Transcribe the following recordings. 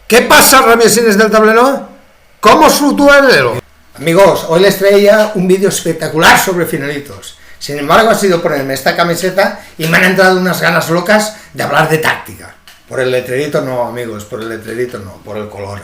¿Qué pasa, rabiosines del tablero? ¿Cómo os fluctúa el elo? Amigos, hoy les traía un vídeo espectacular sobre finalitos. Sin embargo, ha sido ponerme esta camiseta y me han entrado unas ganas locas de hablar de táctica. Por el letrerito no, amigos, por el letrerito no, por el color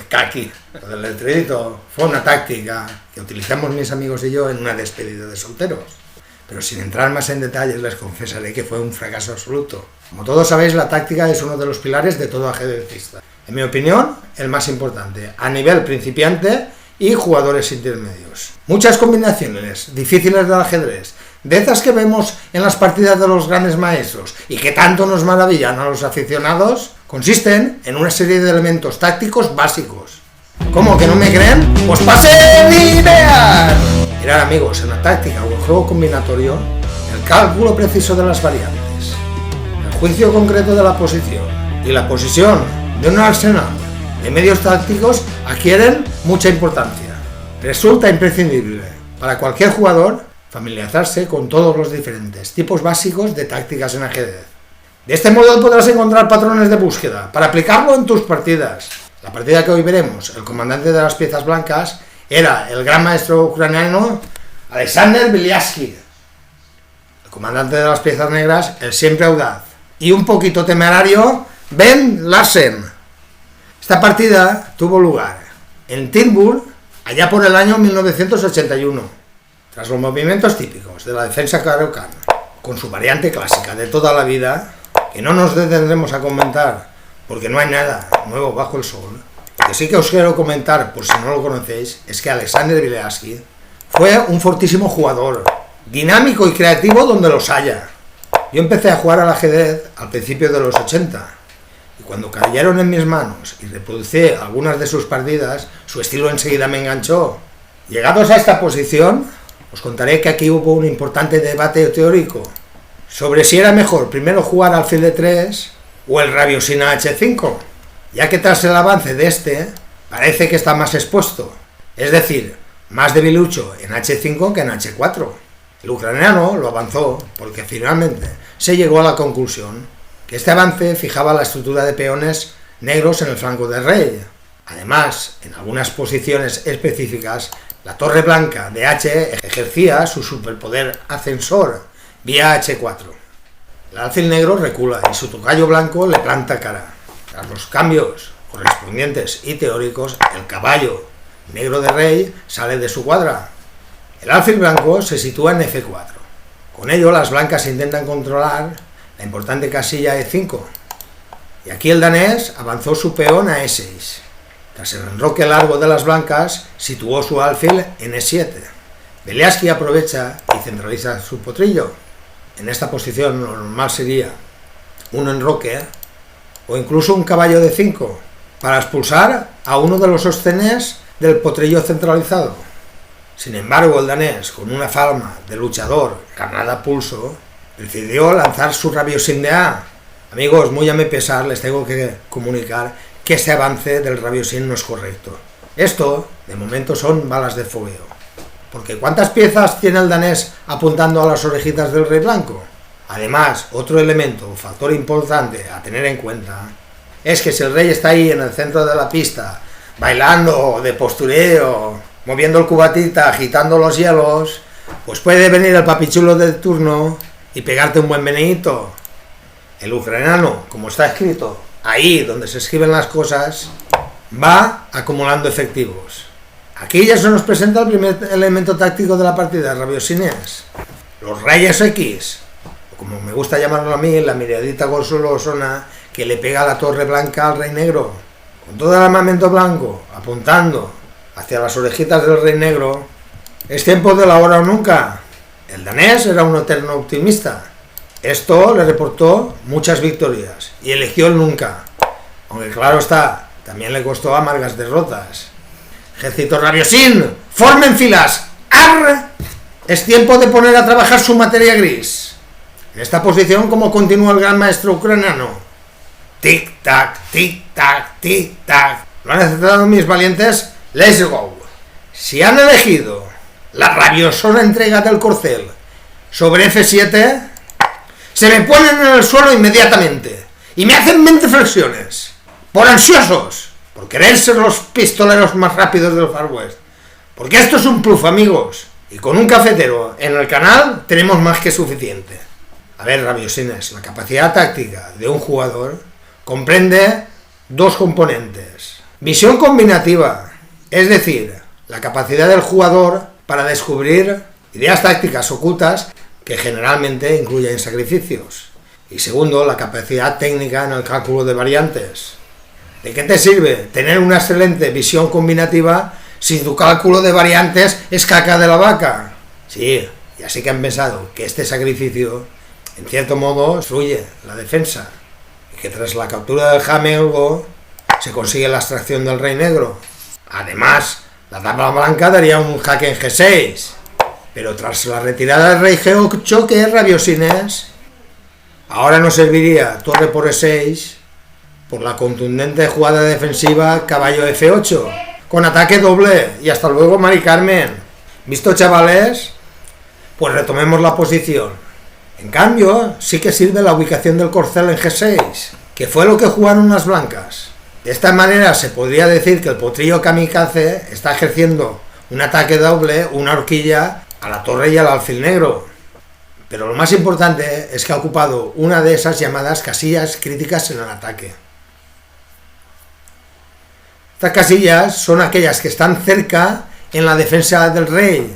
caqui. Por el letrerito fue una táctica que utilizamos mis amigos y yo en una despedida de solteros. Pero sin entrar más en detalles, les confesaré que fue un fracaso absoluto. Como todos sabéis, la táctica es uno de los pilares de todo ajedrecista. En mi opinión, el más importante, a nivel principiante y jugadores intermedios. Muchas combinaciones difíciles del ajedrez, de esas que vemos en las partidas de los grandes maestros y que tanto nos maravillan a los aficionados, consisten en una serie de elementos tácticos básicos. ¿Cómo que no me creen? ¡Pues pasen ideas! Mirad, amigos, en la táctica o el juego combinatorio, el cálculo preciso de las variantes, el juicio concreto de la posición y la posición de un arsenal de medios tácticos adquieren mucha importancia. Resulta imprescindible para cualquier jugador familiarizarse con todos los diferentes tipos básicos de tácticas en ajedrez. De este modo podrás encontrar patrones de búsqueda para aplicarlo en tus partidas. La partida que hoy veremos, el comandante de las piezas blancas, era el gran maestro ucraniano Alexander Belyatsky. El comandante de las piezas negras, el siempre audaz y un poquito temerario Ben Larsen. Esta partida tuvo lugar en Tilburg allá por el año 1981, tras los movimientos típicos de la defensa cariocan, con su variante clásica de toda la vida, que no nos detendremos a comentar porque no hay nada nuevo bajo el sol. Lo que sí que os quiero comentar, por si no lo conocéis, es que Alexander Belyatsky fue un fortísimo jugador, dinámico y creativo donde los haya. Yo empecé a jugar al ajedrez al principio de los 80, y cuando cayeron en mis manos y reproducí algunas de sus partidas, su estilo enseguida me enganchó. Llegados a esta posición, os contaré que aquí hubo un importante debate teórico sobre si era mejor primero jugar alfil de 3 o el rabiosín a H5, ya que tras el avance de este, parece que está más expuesto, es decir, más debilucho en H5 que en H4. El ucraniano lo avanzó porque finalmente se llegó a la conclusión que este avance fijaba la estructura de peones negros en el flanco del rey. Además, en algunas posiciones específicas, la torre blanca de H ejercía su superpoder ascensor vía H4. El alfil negro recula y su tocayo blanco le planta cara. Tras los cambios correspondientes y teóricos, el caballo negro de rey sale de su cuadra. El alfil blanco se sitúa en F4. Con ello, las blancas intentan controlar la importante casilla E5. Y aquí el danés avanzó su peón a E6. Tras el enroque largo de las blancas, situó su alfil en E7. Belyatsky aprovecha y centraliza su potrillo. En esta posición lo normal sería un enroque o incluso un caballo de 5 para expulsar a uno de los sostenes del potrillo centralizado. Sin embargo, el danés, con una fama de luchador carnada a pulso, decidió lanzar su rabiosín de A. Amigos, muy a mi pesar les tengo que comunicar que este avance del rabiosín no es correcto. Esto, de momento, son balas de fogueo. Porque ¿cuántas piezas tiene el danés apuntando a las orejitas del rey blanco? Además, otro elemento o factor importante a tener en cuenta es que si el rey está ahí en el centro de la pista, bailando, de postureo, moviendo el cubatita, agitando los hielos, pues puede venir el papichulo del turno y pegarte un buen meneíto. El ucraniano, como está escrito ahí donde se escriben las cosas, va acumulando efectivos. Aquí ya se nos presenta el primer elemento táctico de la partida, rabiosines. Los reyes X, o como me gusta llamarlo a mí, la miradita golosona que le pega a la torre blanca al rey negro, con todo el armamento blanco apuntando hacia las orejitas del rey negro. Es tiempo de la hora o nunca. El danés era un eterno optimista. Esto le reportó muchas victorias y eligió el nunca, aunque claro está, también le costó amargas derrotas. Ejército rabiosín, formen filas. ¡Arr! Es tiempo de poner a trabajar su materia gris. En esta posición, como continúa el gran maestro ucraniano. Tic-tac, tic-tac, tic-tac. Lo han aceptado mis valientes. Let's go. Si han elegido la rabiosona entrega del corcel sobre F7, se me ponen en el suelo inmediatamente y me hacen 20 flexiones. por ansiosos, por querer ser los pistoleros más rápidos del Far West. Porque esto es un plus, amigos. Y con un cafetero en el canal tenemos más que suficiente. A ver, rabiosines, la capacidad táctica de un jugador comprende dos componentes. Visión combinativa, es decir, la capacidad del jugador para descubrir ideas tácticas ocultas que generalmente incluyen sacrificios. Y segundo, la capacidad técnica en el cálculo de variantes. ¿De qué te sirve tener una excelente visión combinativa si tu cálculo de variantes es caca de la vaca? Sí, y así que han pensado que este sacrificio, en cierto modo, destruye la defensa, y que tras la captura del Jamelgo se consigue la extracción del rey negro. Además, la dama blanca daría un jaque en G6, pero tras la retirada del rey G8, ¿qué rabiosines? Ahora nos serviría torre por E6 por la contundente jugada defensiva caballo F8, con ataque doble, y hasta luego, Mari Carmen. ¿Visto, chavales? Pues retomemos la posición. En cambio, sí que sirve la ubicación del corcel en G6, que fue lo que jugaron las blancas. De esta manera se podría decir que el potrillo kamikaze está ejerciendo un ataque doble, una horquilla, a la torre y al alfil negro. Pero lo más importante es que ha ocupado una de esas llamadas casillas críticas en el ataque. Estas casillas son aquellas que están cerca en la defensa del rey,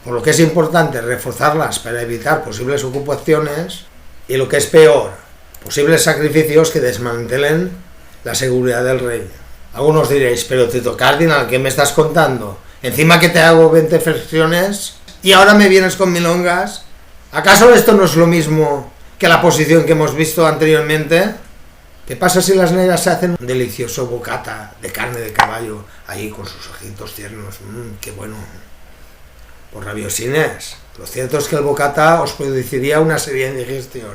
por lo que es importante reforzarlas para evitar posibles ocupaciones y, lo que es peor, posibles sacrificios que desmantelen la seguridad del rey. Algunos diréis, pero Tito Cardinal, ¿qué me estás contando? Encima que te hago 20 flexiones y ahora me vienes con milongas. ¿Acaso esto no es lo mismo que la posición que hemos visto anteriormente? ¿Qué pasa si las negras se hacen un delicioso bocata de carne de caballo ahí con sus ojitos tiernos? ¡Qué bueno! Por rabiosines, lo cierto es que el bocata os produciría una seria indigestión,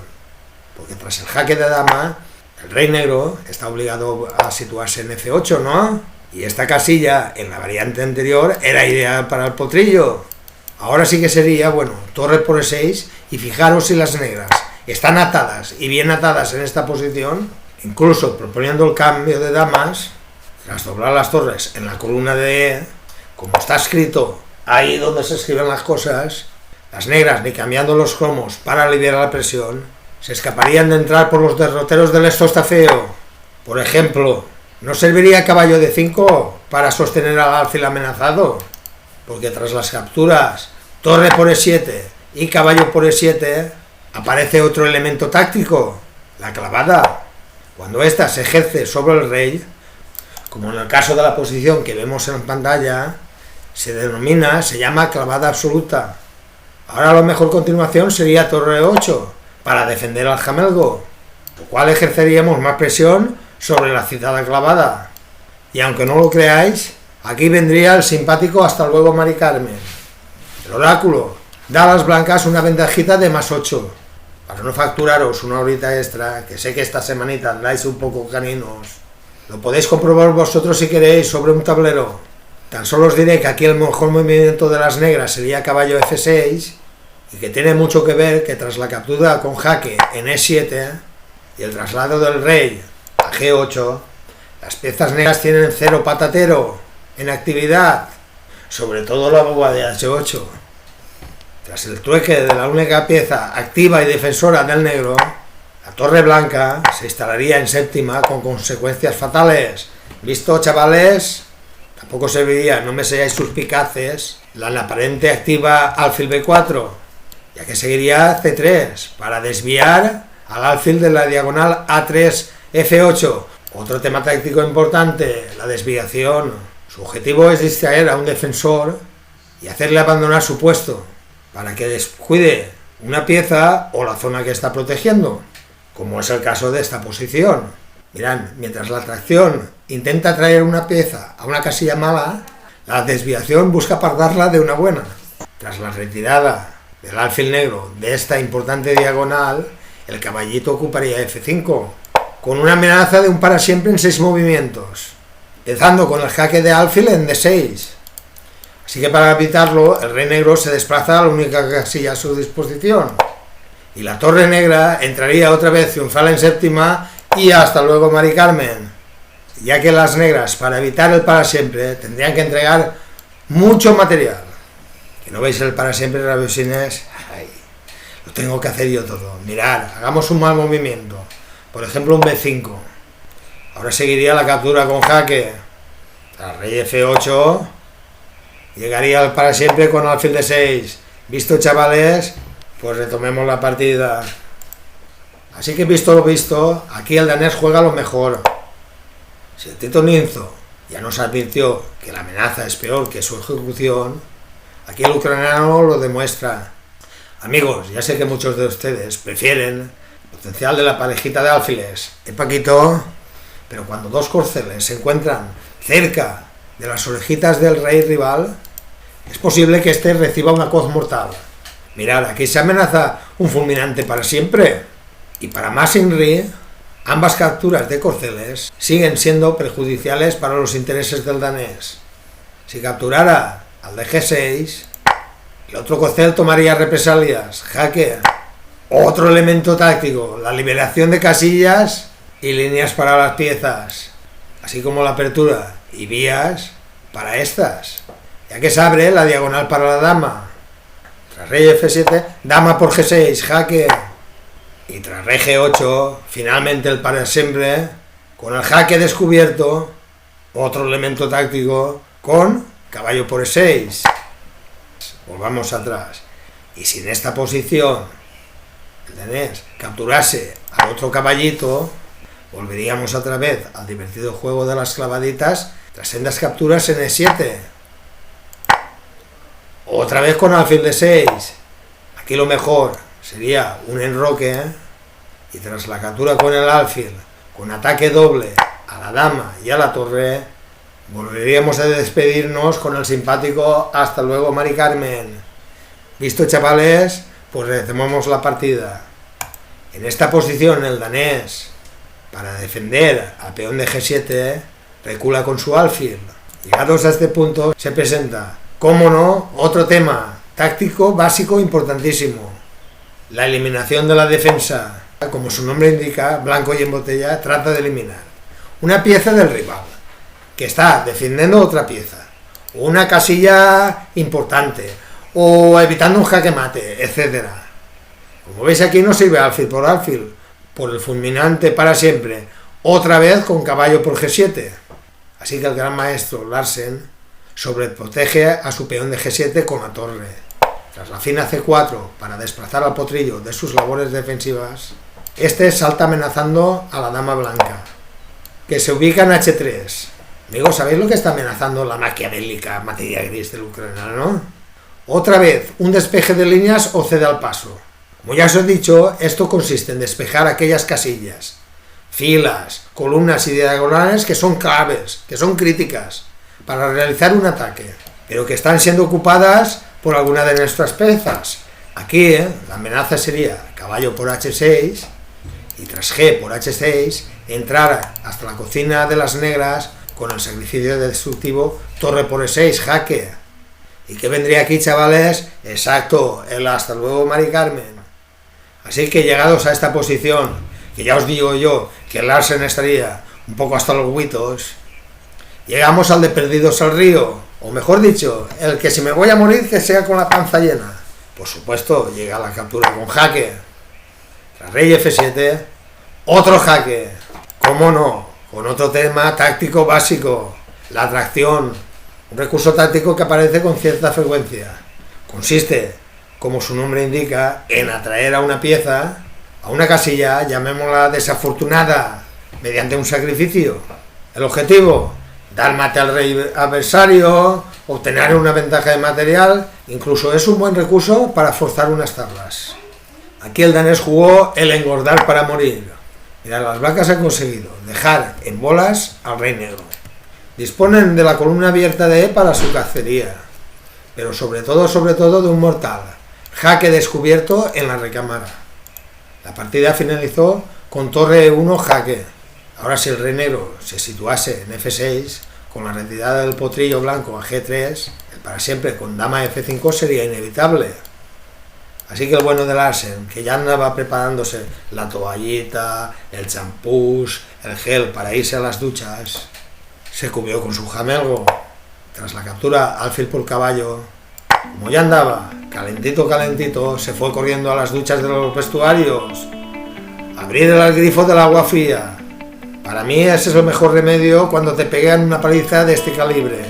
porque tras el jaque de dama, el rey negro está obligado a situarse en F8, ¿no? Y esta casilla, en la variante anterior, era ideal para el potrillo. Ahora sí que sería, bueno, torre por E6, y fijaros si las negras están atadas y bien atadas en esta posición, incluso proponiendo el cambio de damas, tras doblar las torres en la columna de E, como está escrito ahí donde se escriben las cosas, las negras, ni cambiando los cromos para aliviar la presión, se escaparían de entrar por los derroteros del esto está feo. Por ejemplo, ¿no serviría caballo de 5 para sostener al alfil amenazado? Porque tras las capturas, torre por E7 y caballo por E7, aparece otro elemento táctico, la clavada. Cuando ésta se ejerce sobre el rey, como en el caso de la posición que vemos en pantalla, se llama clavada absoluta. Ahora a lo mejor continuación sería torre 8 para defender al jamelgo, lo cual ejerceríamos más presión sobre la citada clavada. Y aunque no lo creáis, aquí vendría el simpático hasta luego Mari Carmen. El oráculo da a las blancas una ventajita de +8, para no facturaros una horita extra, que sé que esta semanita andáis un poco caninos. Lo podéis comprobar vosotros si queréis sobre un tablero. Tan solo os diré que aquí el mejor movimiento de las negras sería caballo F6, y que tiene mucho que ver que tras la captura con jaque en E7 y el traslado del rey a G8, las piezas negras tienen 0 patatero en actividad, sobre todo la boba de H8. Tras el trueque de la única pieza activa y defensora del negro, la torre blanca se instalaría en séptima con consecuencias fatales. ¿Visto, chavales? Tampoco serviría, no me seáis suspicaces, la aparente activa alfil B4, ya que seguiría C3 para desviar al alfil de la diagonal A3 F8. Otro tema táctico importante, la desviación. Su objetivo es distraer a un defensor y hacerle abandonar su puesto, para que descuide una pieza o la zona que está protegiendo, como es el caso de esta posición. Mirad, mientras la atracción intenta traer una pieza a una casilla mala, la desviación busca apartarla de una buena. Tras la retirada del alfil negro de esta importante diagonal, el caballito ocuparía F5, con una amenaza de un para siempre en 6 movimientos, empezando con el jaque de alfil en D6. Así que para evitarlo, el rey negro se desplaza a la única casilla a su disposición, y la torre negra entraría otra vez triunfal en séptima, y hasta luego Mari Carmen. ya que las negras, para evitar el para siempre, tendrían que entregar mucho material. Que no veis el para siempre, rabiosines, lo tengo que hacer yo todo. Mirad, hagamos un mal movimiento, por ejemplo un B5. Ahora seguiría la captura con jaque, tras rey F8, llegaría al para siempre con alfil de 6. Visto, chavales, pues retomemos la partida. Así que visto lo visto, aquí el danés juega lo mejor. Si el Tito Ninzo ya nos advirtió que la amenaza es peor que su ejecución, aquí el ucraniano lo demuestra. Amigos, ya sé que muchos de ustedes prefieren el potencial de la parejita de alfiles de Paquito, pero cuando dos corceles se encuentran cerca de las orejitas del rey rival, es posible que éste reciba una coz mortal. Mirad, aquí se amenaza un fulminante para siempre. Y para más Inri, ambas capturas de corceles siguen siendo perjudiciales para los intereses del danés. Si capturara al de G6, el otro corcel tomaría represalias, jaque. Otro elemento táctico, la liberación de casillas y líneas para las piezas, así como la apertura y vías para estas, ya que se abre la diagonal para la dama. Tras rey F7, dama por G6, jaque. Y tras rey G8, finalmente el para siempre, con el jaque descubierto, otro elemento táctico, con caballo por E6. Volvamos atrás. Y si en esta posición el danés capturase al otro caballito, volveríamos otra vez al divertido juego de las clavaditas tras sendas capturas en E7. Otra vez con alfil de 6. Aquí lo mejor sería un enroque, y tras la captura con el alfil, con ataque doble a la dama y a la torre, volveríamos a despedirnos con el simpático hasta luego, Mari Carmen. Visto, chavales, pues retomamos la partida. En esta posición el danés, para defender al peón de G7, recula con su alfil. Llegados a este punto se presenta, cómo no, otro tema táctico básico importantísimo: la eliminación de la defensa. Como su nombre indica, blanco y en botella trata de eliminar una pieza del rival que está defendiendo otra pieza, una casilla importante, o evitando un jaque mate, etcétera. Como veis, aquí no sirve alfil, por el fulminante para siempre, otra vez con caballo por G7. Así que el gran maestro Larsen sobreprotege a su peón de G7 con la torre. Tras la fina C4 para desplazar al potrillo de sus labores defensivas, este salta amenazando a la dama blanca, que se ubica en H3. Amigos, ¿sabéis lo que está amenazando la maquiavélica materia gris del ucraniano, no? Otra vez, un despeje de líneas o cede al paso. Como ya os he dicho, esto consiste en despejar aquellas casillas, filas, columnas y diagonales que son claves, que son críticas para realizar un ataque, pero que están siendo ocupadas por alguna de nuestras piezas. Aquí la amenaza sería caballo por H6 y tras G por H6 entrar hasta la cocina de las negras con el sacrificio destructivo torre por E6, jaque. ¿Y qué vendría aquí, chavales? Exacto, el hasta luego, Mari Carmen. Así que llegados a esta posición, que ya os digo yo que Larsen estaría un poco hasta los huitos, llegamos al de perdidos al río, o mejor dicho, el que si me voy a morir que sea con la panza llena. Por supuesto, llega la captura con jaque. Tras rey F7, otro jaque. ¿Cómo no? Con otro tema táctico básico, la atracción, un recurso táctico que aparece con cierta frecuencia. Consiste, como su nombre indica, en atraer a una pieza, a una casilla, llamémosla desafortunada, mediante un sacrificio. El objetivo: dar mate al rey adversario, obtener una ventaja de material, incluso es un buen recurso para forzar unas tablas. Aquí el danés jugó el engordar para morir. Mirad, las blancas han conseguido dejar en bolas al rey negro. Disponen de la columna abierta de E para su cacería, pero sobre todo de un mortal, jaque descubierto en la recámara. La partida finalizó con torre E1 jaque. Ahora, si el rey negro se situase en F6, con la retirada del potrillo blanco a G3, el para siempre con dama F5 sería inevitable. Así que el bueno de Larsen, que ya andaba preparándose la toallita, el champús, el gel para irse a las duchas, se cubrió con su jamelgo. Tras la captura, Alfil por caballo, como ya andaba, calentito, se fue corriendo a las duchas de los vestuarios. Abrir el grifo del agua fría. Para mí ese es el mejor remedio cuando te pegan una paliza de este calibre.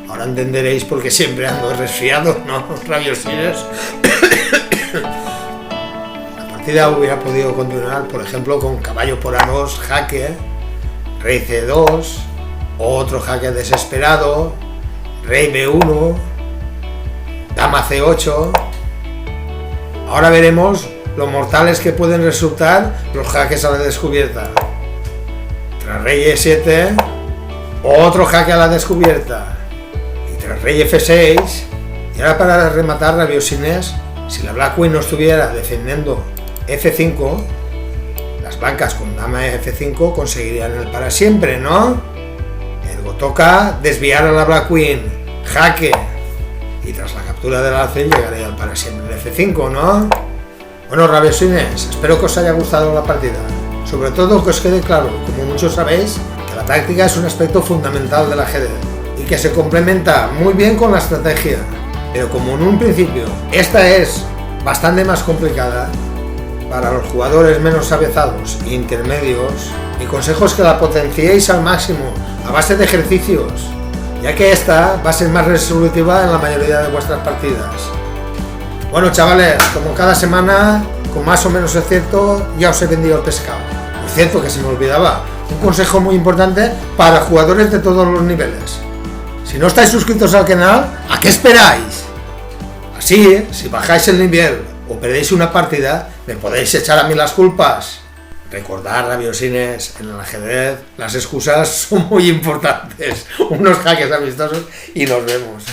Ahora entenderéis por qué siempre ando resfriado, ¿no? Rabiosines. La partida hubiera podido continuar, por ejemplo, con caballo por A2, jaque, rey C2, otro jaque desesperado, rey B1, dama C8. Ahora veremos lo mortales que pueden resultar los jaques a la descubierta. Tras rey E7, otro jaque a la descubierta. Y tras rey F6, y ahora para rematar rabiosines, si la Black Queen no estuviera defendiendo F5, las blancas con dama F5 conseguirían el para siempre, ¿no? Ergo toca desviar a la Black Queen, jaque, y tras la captura del alfil llegaría al para siempre en F5, ¿no? Bueno, rabiosines, espero que os haya gustado la partida. Sobre todo que os quede claro, como muchos sabéis, que la táctica es un aspecto fundamental del ajedrez y que se complementa muy bien con la estrategia. Pero como en un principio esta es bastante más complicada, para los jugadores menos avezados e intermedios, mi consejo es que la potenciéis al máximo a base de ejercicios, ya que esta va a ser más resolutiva en la mayoría de vuestras partidas. Bueno, chavales, como cada semana, con más o menos acierto, ya os he vendido el pescado. Por cierto, que se me olvidaba, un consejo muy importante para jugadores de todos los niveles. Si no estáis suscritos al canal, ¿a qué esperáis? Así, si bajáis el nivel o perdéis una partida, me podéis echar a mí las culpas. Recordad, rabiosines, en el ajedrez las excusas son muy importantes. Unos jaques amistosos y nos vemos.